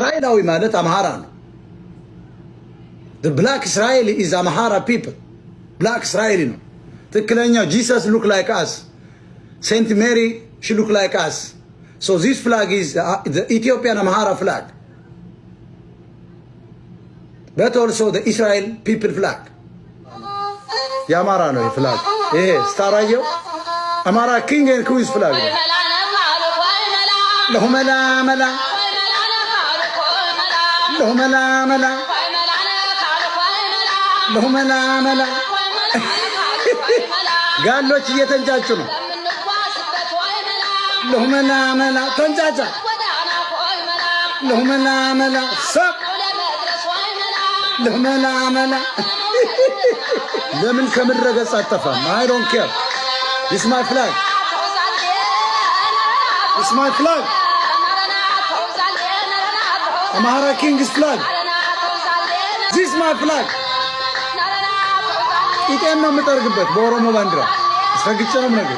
እስራኤላዊ ማለት አምሃራ ነው። the black Israeli is Amhara people. black Israeli ነው ትክክለኛው Jesus look like us. Saint Mary she look like us. So this flag is the Ethiopian Amhara flag. But also the Israel people flag. የአማራ ነው flag. ይሄ ስታራየው አማራ king and queen flag ነው። ለሁመላ መላ ለሁመላ መላ ለሁመላ መላ ጋሎች እየተንጫጩ ነው። ለሁመላ መላ ተንጫጫ ለሁመላ መላ ሰቅ ለሁመላ መላ ለምን ከምድረ ገጽ አጠፋም? I don't care. This is my flag. It's my flag. Amhara King's flag. This is my flag. ኢትዮጵያ ነው የምጠርግበት በኦሮሞ ባንዲራ እስከ ግጭ ነው ነገር